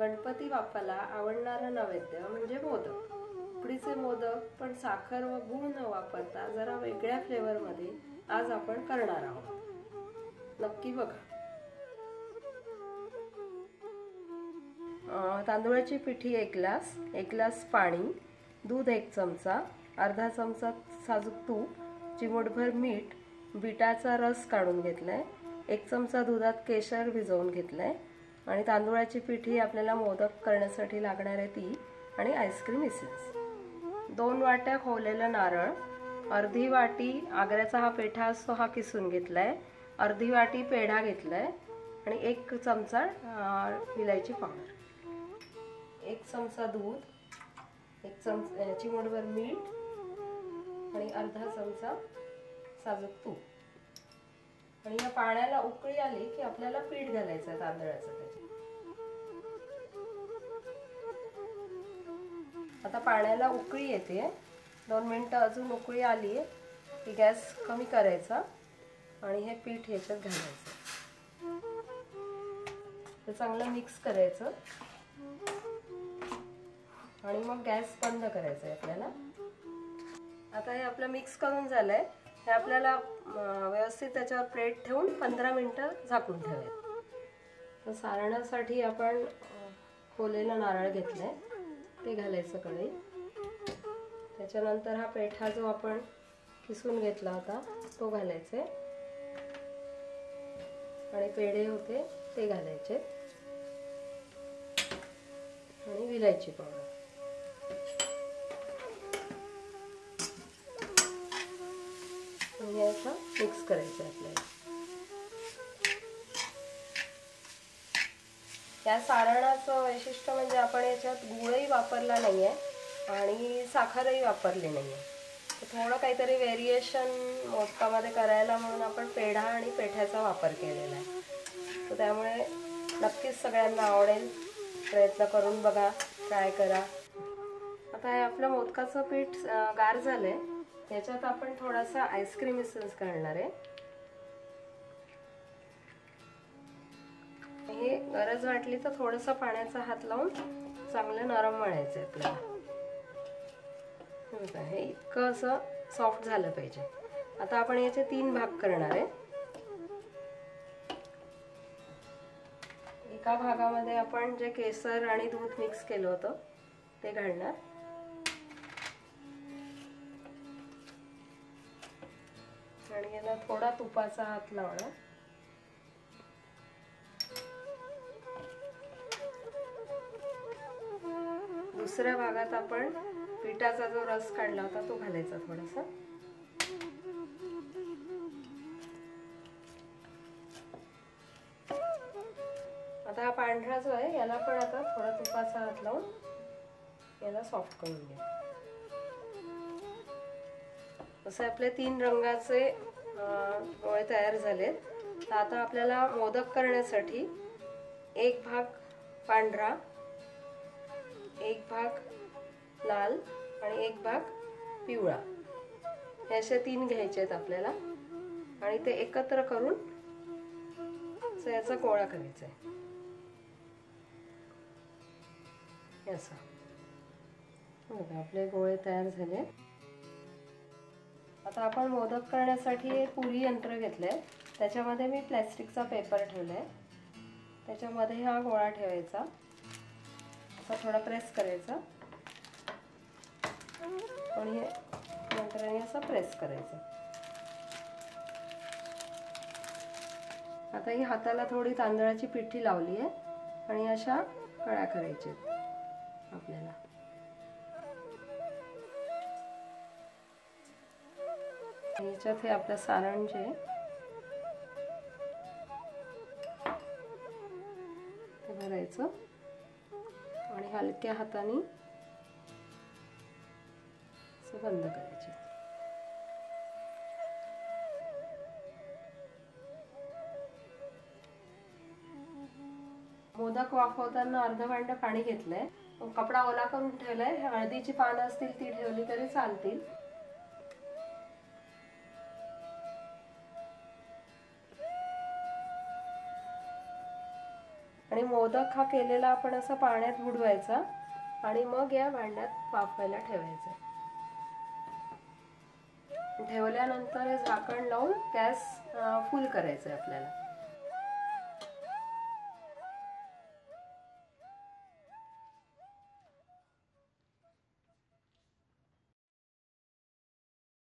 गणपती बाप्पाला आवडणारा नैवेद्य म्हणजे मोदक. उकडीचे मोदक पण साखर व गूळ न वापरता जरा वेगळ्या फ्लेवरमध्ये आज आपण करणार आहोत. नक्की बघा. तांदूळाची पिठी 1 ग्लास, 1 ग्लास पाणी, दूध 1 चमचा, अर्धा चमचा साजूक तूप, चिमूटभर मीठ, बीटाचा रस काढून घेतलाय, 1 चमचा दुधात केशर भिजवून घेतलाय आणि तांदूळाची पिठी आपल्याला मोदक करण्यासाठी लागणार आहे ती आणि आईस्क्रीम इसेन्स. 2 वाट्या खोवलेलं नारळ, अर्धी वाटी आग्र्याचा हा पेठा असतो हा किसून घेतलाय, अर्धी वाटी पेढा घेतलाय आणि 1 चमचा विलायची पावडर, 1 चमचा दूध, 1 चमचा चिमूटभर मीठ आणि अर्धा चमचा साजूक तूप. आणि या पाण्याला उकळी आली की आपल्याला पीठ घालायचं आहे तांदळाचं त्याच्यात. आता पाण्याला उकळी येते, 2 मिनिटं अजून उकळी आली की गॅस कमी करायचा आणि हे पीठ याच्यात घालायचं. ते चांगलं मिक्स करायचं आणि मग गॅस बंद करायचा आहे आपल्याला. आता हे आपलं मिक्स करून झालंय. हे आपल्याला व्यवस्थित त्याच्यावर प्लेट ठेवून 15 मिनिटं झाकून ठेवायचं. तर सारणासाठी आपण खोवलेलं नारळ घेतलंय, ते घालायचं कढईत. त्याच्यानंतर हा पेठा जो आपण किसून घेतला होता तो घालायचा आणि पेढे होते ते घालायचे आणि विलायची पावडर. याचा मिक्स करायचं आपल्याला. या सारणाचं वैशिष्ट्य म्हणजे आपण याच्यात गुळही वापरला नाहीये आणि साखरही वापरली नाहीये. थोडं काहीतरी व्हेरिएशन मोदकामध्ये करायला म्हणून आपण पेढा आणि पेठ्याचा वापर केलेला आहे. तर त्यामुळे नक्कीच सगळ्यांना आवडेल. प्रयत्न करून बघा, ट्राय करा. आता हे आपलं मोदकाचं पीठ गार झालंय. याच्यात आपण थोडासा आईस्क्रीम इसेन्स घालणार आहे. हे गरज वाटली तर थोडंसं पाण्याचा हात लावून चांगलं नरम मळायचं आपल्याला. हे इतकं असं सॉफ्ट झालं पाहिजे. आता आपण याचे 3 भाग करणार आहे. एका भागामध्ये आपण जे केसर आणि दूध मिक्स केलं होतं ते घालणार आणि याला थोडा तुपाचा हात लावणार. दुसऱ्या भागात आपण पिठाचा जो रस काढला होता तो घालायचा थोडासा. आता हा पांढरा जो आहे याला पण आता थोडा तुपाचा हात लावून याला सॉफ्ट करून घ्या. असे आपले 3 रंगाचे गोळे तयार झालेत. तर आता आपल्याला मोदक करण्यासाठी 1 भाग पांढरा, 1 भाग लाल आणि 1 भाग पिवळा हे असे 3 घ्यायचे आहेत आपल्याला आणि ते एकत्र करून याचा गोळा करायचा आहे. असा बघा आपले गोळे तयार झाले. आता आपण मोदक करण्यासाठी पुरी यंत्र घेतलंय. त्याच्यामध्ये मी प्लॅस्टिकचा पेपर ठेवलाय. त्याच्यामध्ये हा गोळा ठेवायचा, असा थोडा प्रेस करायचा आणि हे यंत्राने असं प्रेस करायचं. आता ही हाताला थोडी तांदळाची पिठी लावली आहे आणि अशा कळ्या करायच्या आपल्याला. याच्यात हे आपलं सारण जे ते भरायचं आणि हलक्या हाताने असं बंद करायचे. मोदक वाफवताना अर्ध भांड पाणी घेतलंय. कपडा ओला करून ठेवलाय. हळदीची पानं असतील ती ठेवली तरी चालतील. आणि आणि मोदक हा केलेला आपण असा पाण्यात बुडवायचा आणि मग या भांड्यात वाफायला ठेवायचं. ठेवल्यानंतर हे झाकण लावून गॅस फुल करायचं आहे आपल्याला.